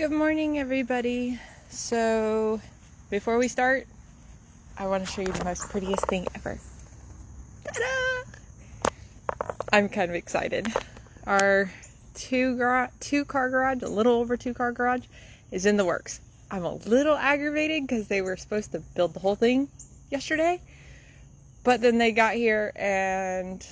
Good morning, everybody. So, before we start, I want to show you the most prettiest thing ever. Ta-da! I'm kind of excited. Our two-car garage, a little over two-car garage, is in the works. I'm a little aggravated because they were supposed to build the whole thing yesterday, but then they got here and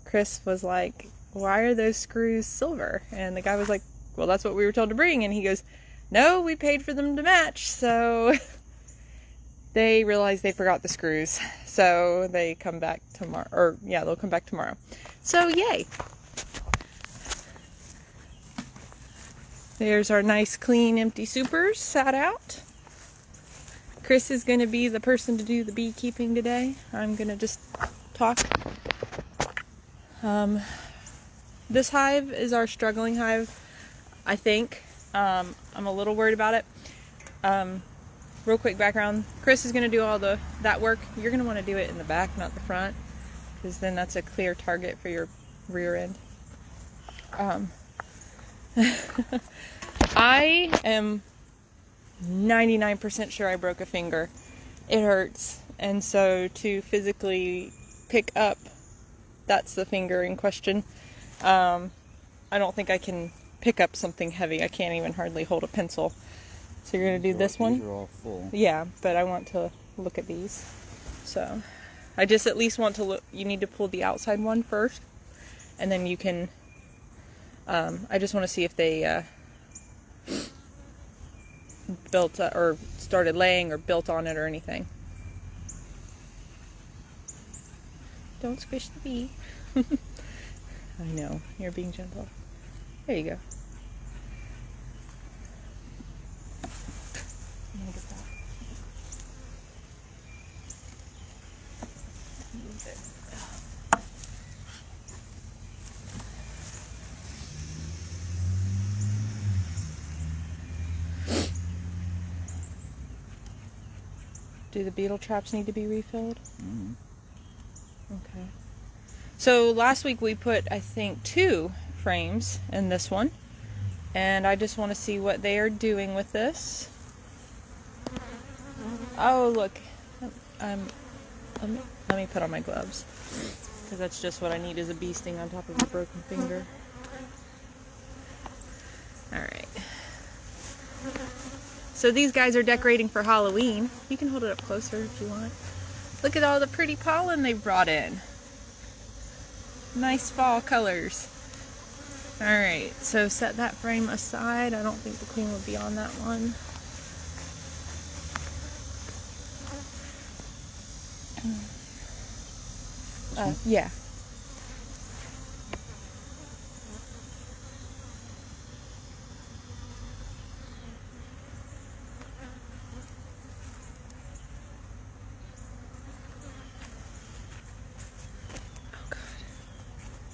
Chris was like, "Why are those screws silver?" And the guy was like, "Well, that's what we were told to bring." And he goes, "No, we paid for them to match." So they realized they forgot the screws. So they come back tomorrow, or yeah, they'll come back tomorrow. So yay. There's our nice, clean, empty supers sat out. Chris is going to be the person to do the beekeeping today. I'm going to just talk. This hive is our struggling hive, I think. I'm a little worried about it. Real quick background. Chris is going to do all that work. You're going to want to do it in the back, not the front, because then that's a clear target for your rear end. I am 99% sure I broke a finger. It hurts. And so to physically pick up, that's the finger in question. I don't think I can pick up something heavy. I can't even hardly hold a pencil. So you're going to do this one? These are all full. Yeah, but I want to look at these. So I just at least want to look. You need to pull the outside one first. And then you can, I just want to see if they built or started laying or built on it or anything. Don't squish the bee. I know, you're being gentle. There you go. I'm gonna get that. Move it. Do the beetle traps need to be refilled? Mm-hmm. Okay. So last week we put, I think, 2 frames in this one. And I just want to see what they are doing with this. Oh, look. Let me put on my gloves. Because that's just what I need, is a bee sting on top of a broken finger. Alright. So these guys are decorating for Halloween. You can hold it up closer if you want. Look at all the pretty pollen they brought in. Nice fall colors. Alright, so set that frame aside. I don't think the queen will be on that one. Yeah.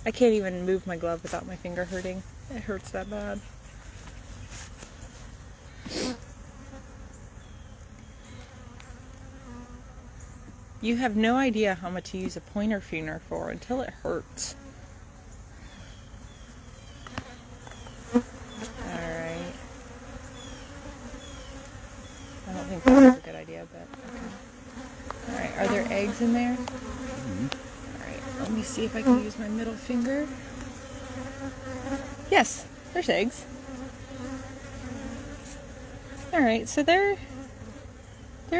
I can't even move my glove without my finger hurting. It hurts that bad. You have no idea how much you use a pointer finger for until it hurts. Alright. I don't think that's a good idea, but okay. Alright, are there eggs in there? Mm-hmm. Let me see if I can use my middle finger. Yes, there's eggs. Alright, so they're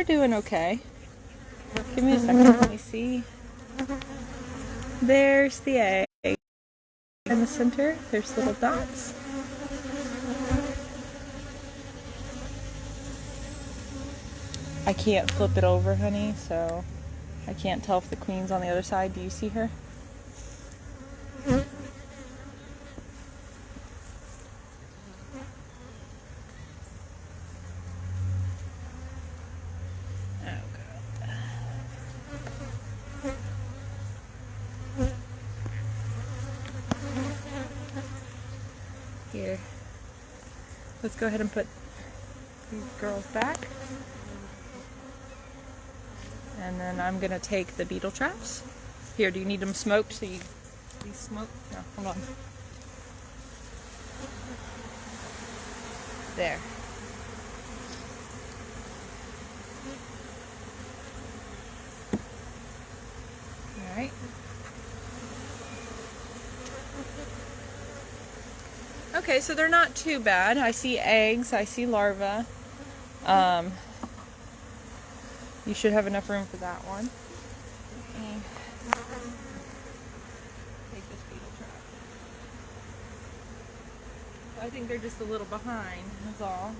doing okay. Give me a second, let me see. There's the egg. In the center, there's little dots. I can't flip it over, honey, so I can't tell if the queen's on the other side. Do you see her? Oh, God. Here. Let's go ahead and put these girls back. And then I'm going to take the beetle traps. Here, do you need them smoked? So you smoke? No, hold on. There. All right. Okay, so they're not too bad. I see eggs, I see larvae. You should have enough room for that one. Take this beetle trap. I think they're just a little behind, that's all.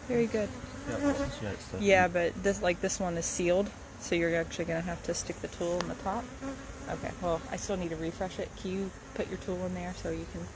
Very good. Yeah, but this one is sealed, so you're actually gonna have to stick the tool in the top. Okay, well, I still need to refresh it. Can you put your tool in there so you can...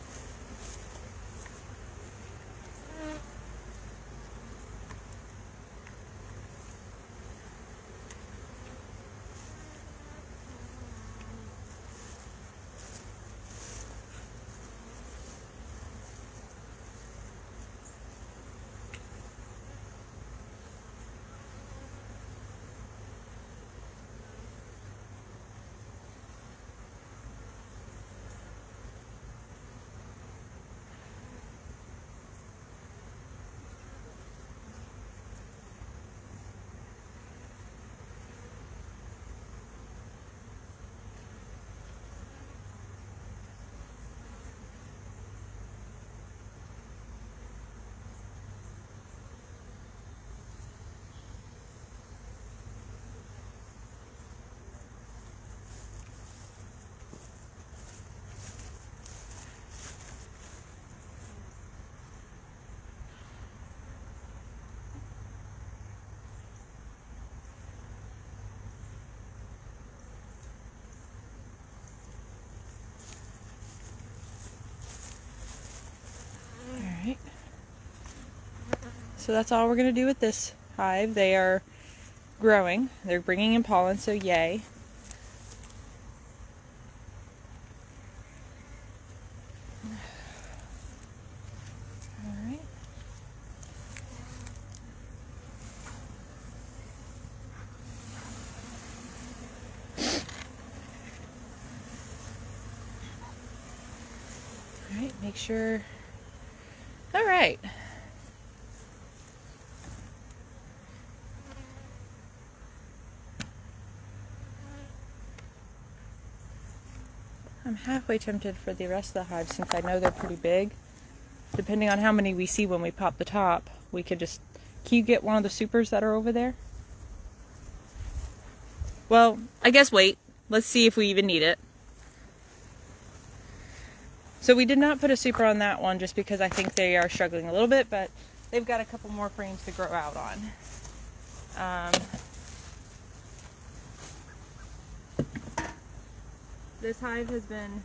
Alright. So that's all we're going to do with this hive. They are growing. They're bringing in pollen, so yay. Alright. Alright, make sure... Alright. I'm halfway tempted for the rest of the hive since I know they're pretty big. Depending on how many we see when we pop the top, we could just... Can you get one of the supers that are over there? Well, I guess wait. Let's see if we even need it. So we did not put a super on that one just because I think they are struggling a little bit, but they've got a couple more frames to grow out on. This hive has been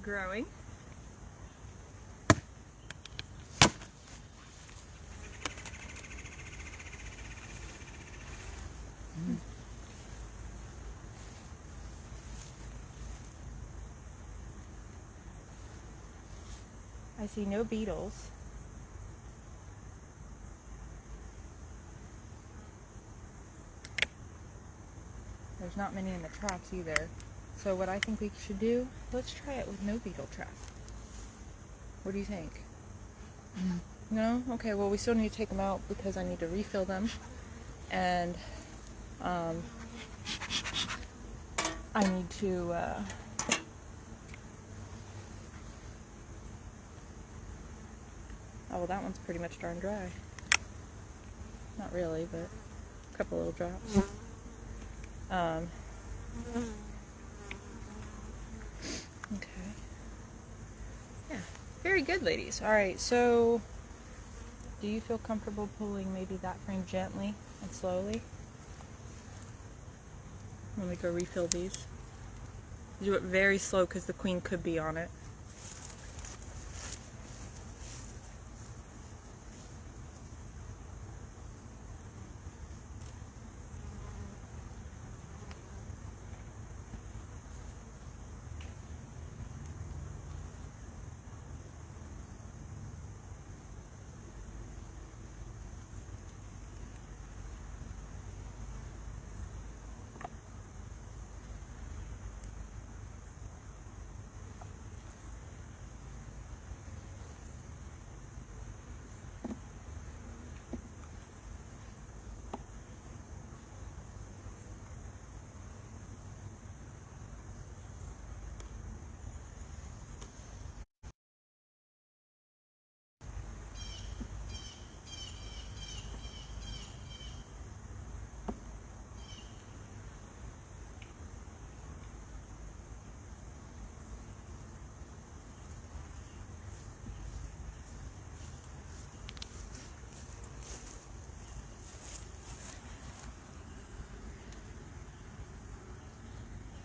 growing. I see no beetles. There's not many in the traps either. So what I think we should do, let's try it with no beetle trap. What do you think? No? Okay, well we still need to take them out because I need to refill them. And I need to oh, well, that one's pretty much darn dry. Not really, but a couple little drops. Okay. Yeah. Very good, ladies. Alright, so do you feel comfortable pulling maybe that frame gently and slowly? Let me go refill these. Do it very slow because the queen could be on it.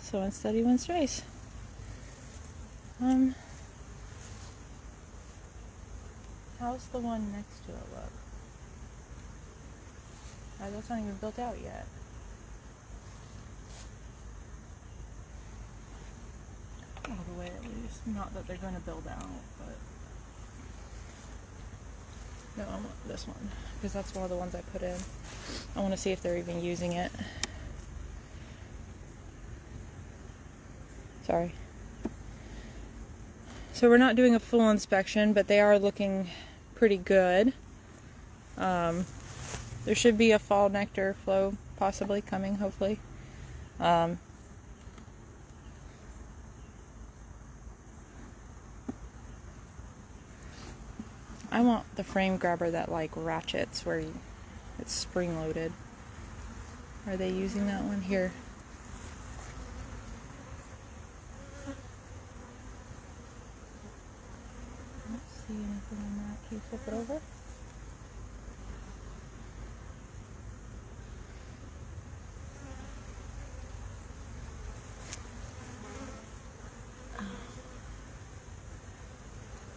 So one steady, one strays. How's the one next to it look? Oh, that's not even built out yet. All the way at least. Not that they're going to build out, but... No, I want this one, because that's one of the ones I put in. I want to see if they're even using it. Sorry. So we're not doing a full inspection, but they are looking pretty good. There should be a fall nectar flow possibly coming, hopefully. I want the frame grabber that like ratchets where it's spring loaded. Are they using that one here? I don't see anything on that. Can you flip it over?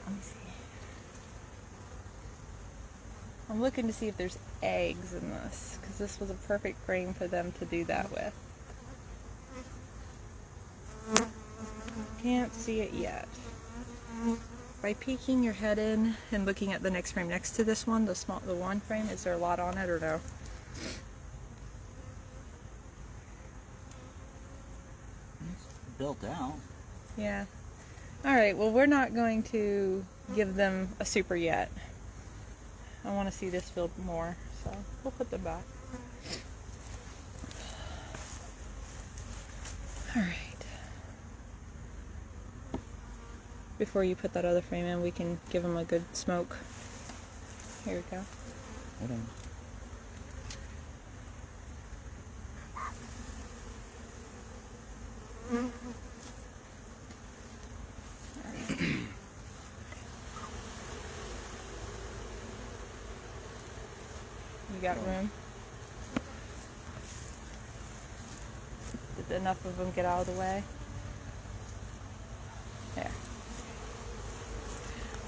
Let me see. I'm looking to see if there's eggs in this, because this was a perfect frame for them to do that with. Can't see it yet. By peeking your head in and looking at the next frame next to this one, the one frame, is there a lot on it or no? It's built out. Yeah. Alright, well we're not going to give them a super yet. I want to see this filled more, so we'll put them back. Alright. Before you put that other frame in, we can give them a good smoke. Here we go. Hold on. You got room? Did enough of them get out of the way? There.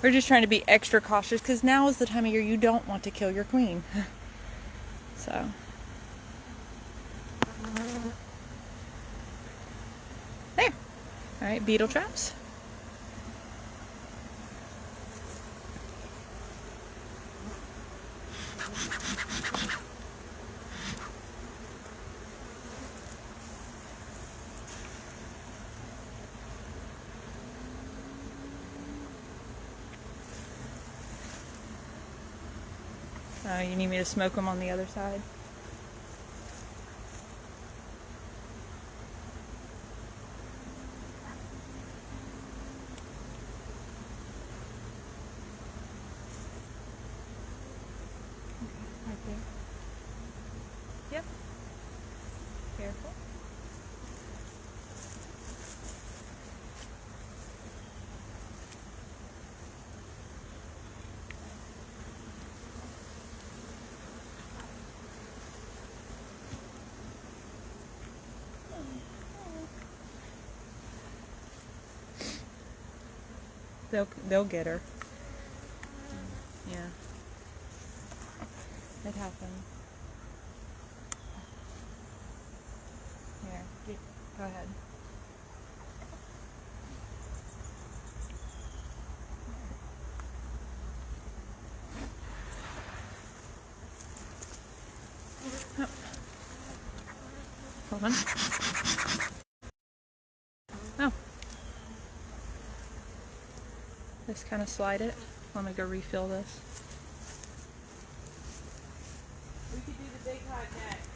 We're just trying to be extra cautious because now is the time of year you don't want to kill your queen. So. There. Alright, beetle traps. You need me to smoke them on the other side? Right there. Yep. Careful. They'll get her. Yeah. It happens. Here, go ahead. Oh. Hold on. Oh. Just kind of slide it. Let me go refill this. We could do the big hot next.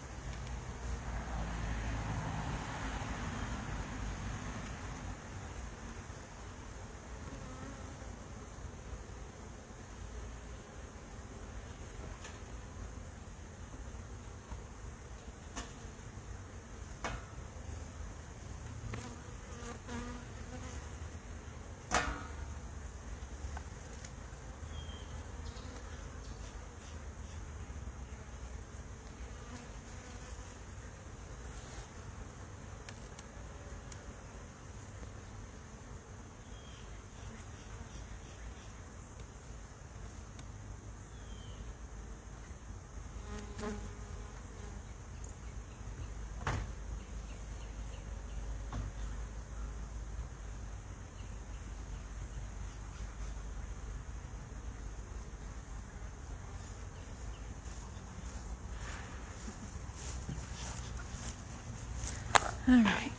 Alright.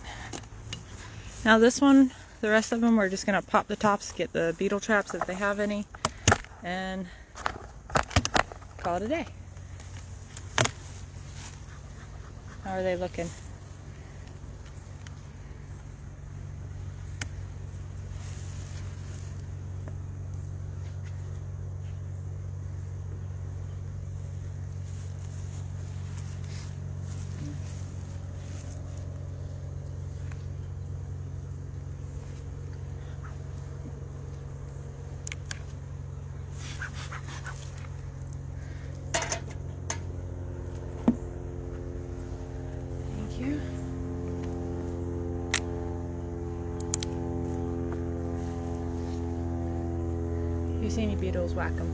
Now this one, the rest of them, we're just going to pop the tops, get the beetle traps if they have any, and call it a day. How are they looking? Thank you. If you see any beetles, whack them.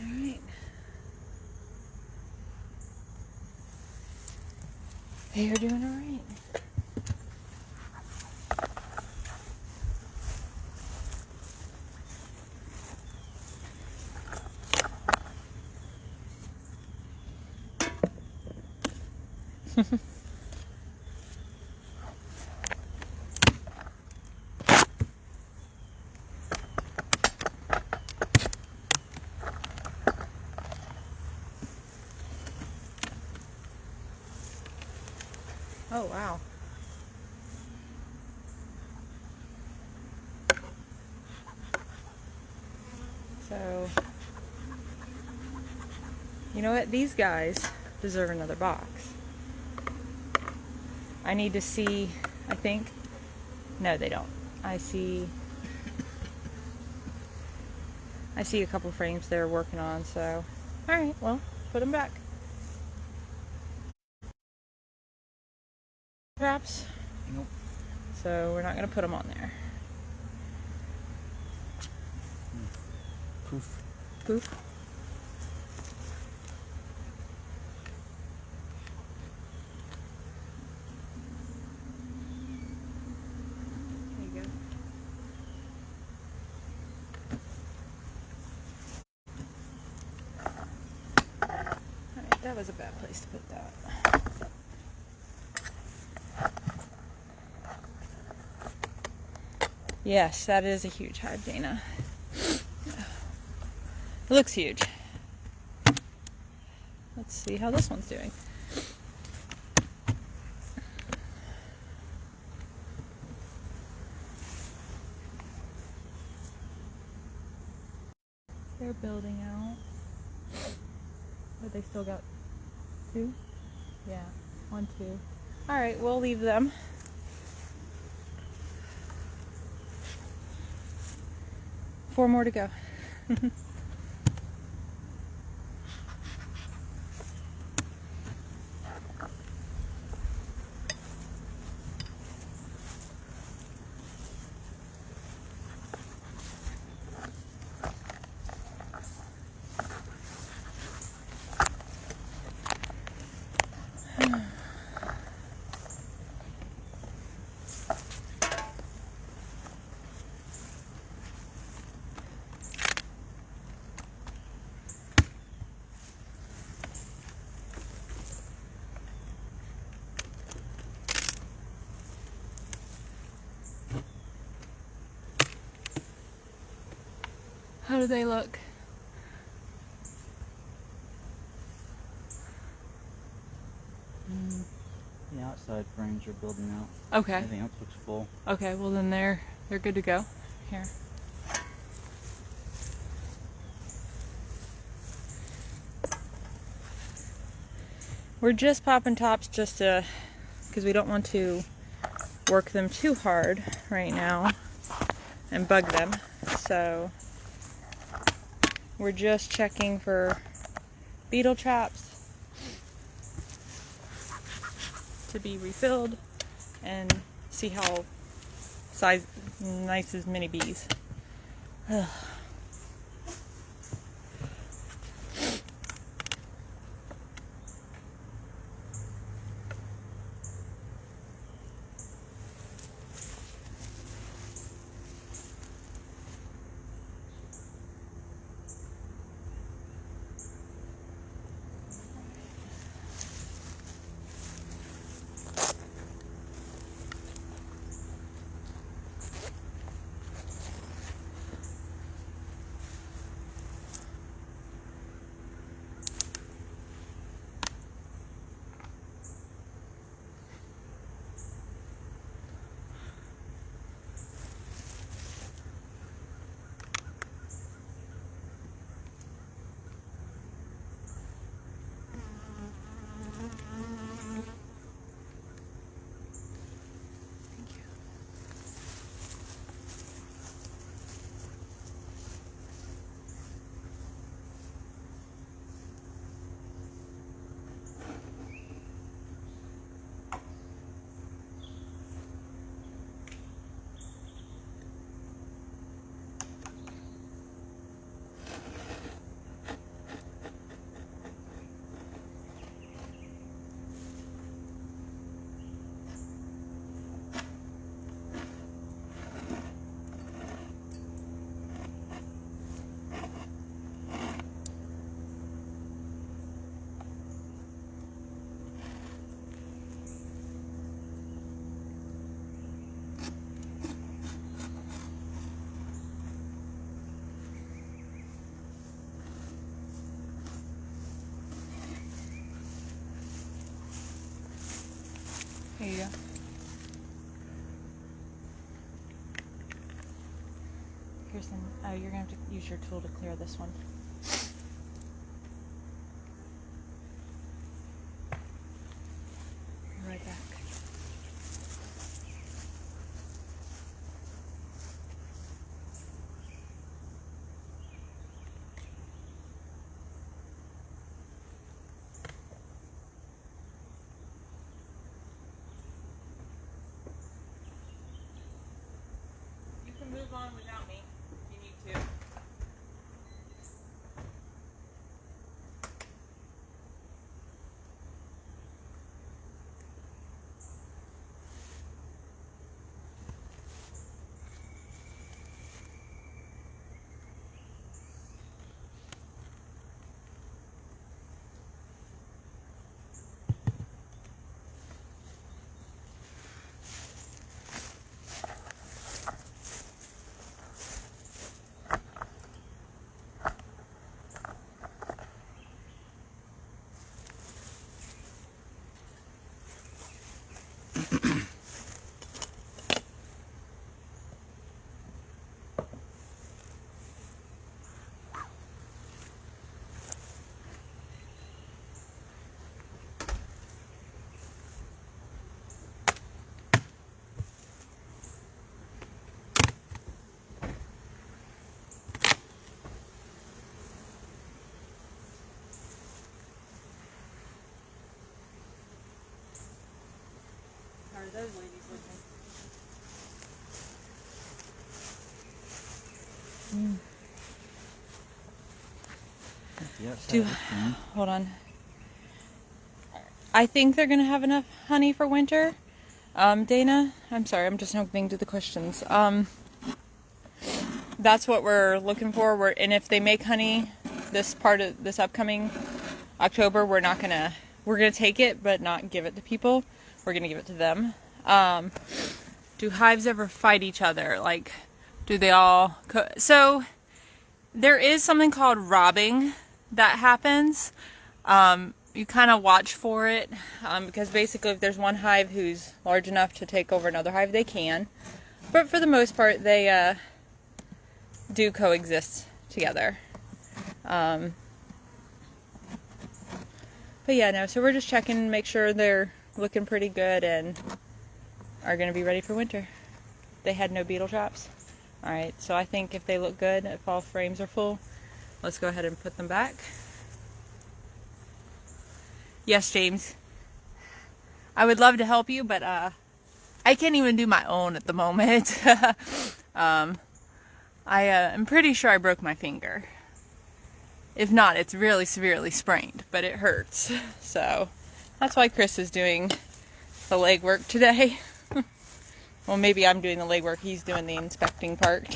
Alright. They are doing alright. Oh, wow. So, you know what? These guys deserve another box. I need to see, I think. No, they don't. I see a couple frames they're working on, so. Alright, well, put them back. Traps. Nope. So we're not going to put them on there. Poof. Poof. There you go. Alright, that was a bad place to put that. Yes, that is a huge hive, Dana. It looks huge. Let's see how this one's doing. They're building out. But they still got 2? Yeah, 1, 2. Alright, we'll leave them. Four more to go. How do they look? The outside frames are building out. Okay. Everything else looks full. Okay, well then they're good to go. Here. We're just popping tops just to, because we don't want to work them too hard right now and bug them. So we're just checking for beetle traps to be refilled and see how nice as mini bees. Ugh. Here you go. Here's some. Oh, you're gonna have to use your tool to clear this one. Be right back. You can move on without me if you need to. How are those ladies looking? The outside Do- looks fine. Hold on. I think they're gonna have enough honey for winter. Dana, I'm sorry, I'm just opening to the questions. That's what we're looking for. And if they make honey this part of this upcoming October, we're gonna take it, but not give it to people. We're gonna give it to them. Do hives ever fight each other? Like, do they all? So there is something called robbing that happens. You kind of watch for it because basically if there's one hive who's large enough to take over another hive, they can. But for the most part, they do coexist together. But yeah, no, so we're just checking to make sure they're looking pretty good and are going to be ready for winter. They had no beetle traps. Alright, so I think if they look good, if all frames are full, let's go ahead and put them back. Yes, James. I would love to help you, but I can't even do my own at the moment. I am pretty sure I broke my finger. If not, it's really severely sprained, but it hurts. So that's why Chris is doing the legwork today. Well, maybe I'm doing the legwork, he's doing the inspecting part.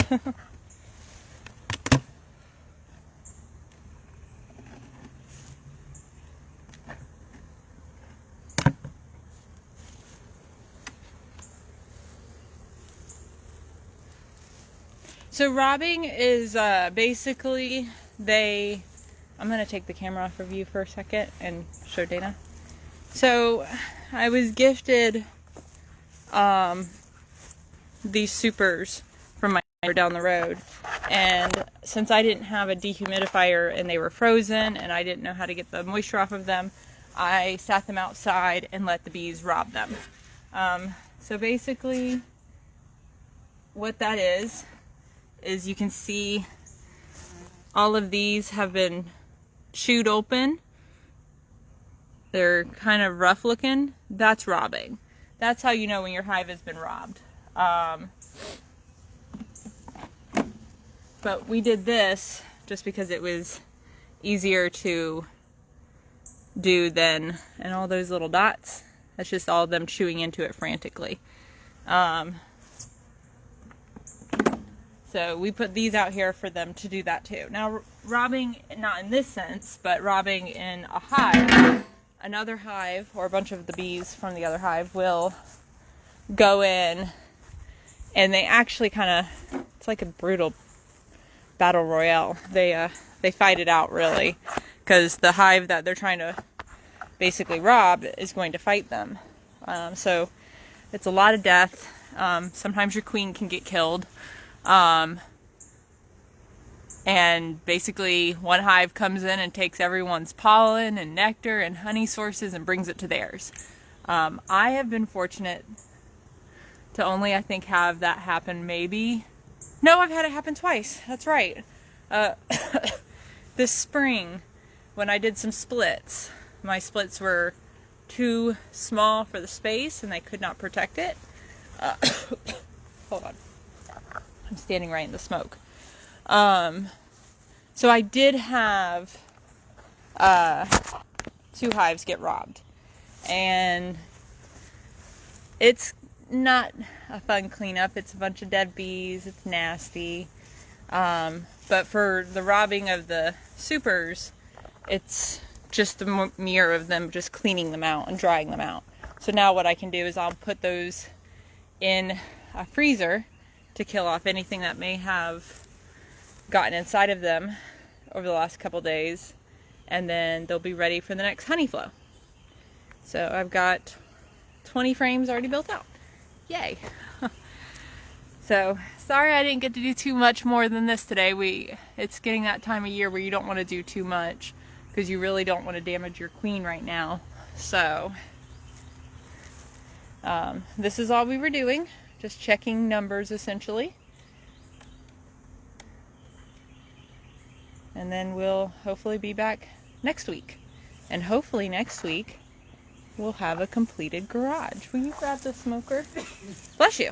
So robbing is basically I'm going to take the camera off of you for a second and show Dana. So I was gifted these supers from my neighbor down the road, and since I didn't have a dehumidifier and they were frozen and I didn't know how to get the moisture off of them, I sat them outside and let the bees rob them. So basically what that is you can see all of these have been chewed open. They're kind of rough looking. That's robbing. That's how you know when your hive has been robbed. But we did this just because it was easier to do than, and all those little dots, that's just all of them chewing into it frantically. So we put these out here for them to do that too. Now robbing, not in this sense, but robbing in a hive, another hive or a bunch of the bees from the other hive will go in and they actually kind of, it's like a brutal battle royale. They fight it out really, because the hive that they're trying to basically rob is going to fight them. So it's a lot of death. Sometimes your queen can get killed. And basically one hive comes in and takes everyone's pollen and nectar and honey sources and brings it to theirs. I have been fortunate to only, I think, have that happen maybe. No, I've had it happen twice. That's right. This spring, when I did some splits, my splits were too small for the space and they could not protect it. Hold on. I'm standing right in the smoke. So I did have 2 hives get robbed, and it's not a fun cleanup. It's a bunch of dead bees. It's nasty. But for the robbing of the supers, it's just the mere of them just cleaning them out and drying them out. So now what I can do is I'll put those in a freezer to kill off anything that may have gotten inside of them over the last couple days, and then they'll be ready for the next honey flow. So I've got 20 frames already built out. Yay! So sorry I didn't get to do too much more than this today. It's getting that time of year where you don't want to do too much because you really don't want to damage your queen right now. So this is all we were doing, just checking numbers essentially. And then we'll hopefully be back next week. And hopefully next week we'll have a completed garage. Will you grab the smoker? Bless you.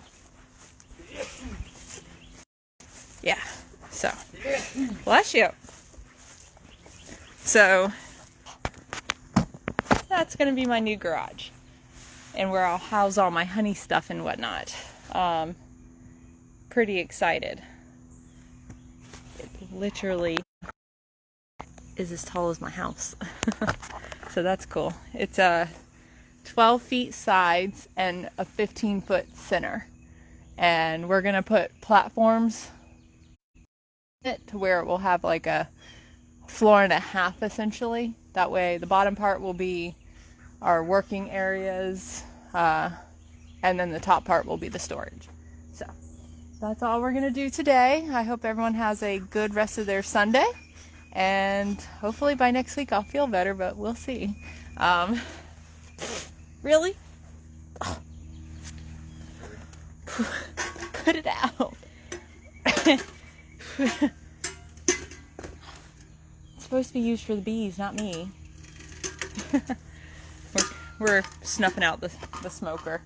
Yeah, so bless you. So that's gonna be my new garage, and where I'll house all my honey stuff and whatnot. Pretty excited. It literally is as tall as my house. So that's cool. It's 12 feet sides and a 15-foot center. And we're gonna put platforms it to where it will have like a floor and a half essentially. That way the bottom part will be our working areas, and then the top part will be the storage. So that's all we're gonna do today. I hope everyone has a good rest of their Sunday, and hopefully by next week I'll feel better, but we'll see. Really? Put it out. It's supposed to be used for the bees, not me. We're snuffing out the smoker.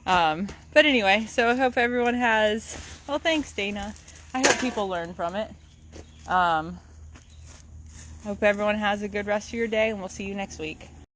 But anyway, so I hope everyone has, well, thanks Dana. I hope people learn from it. Hope everyone has a good rest of your day, and we'll see you next week.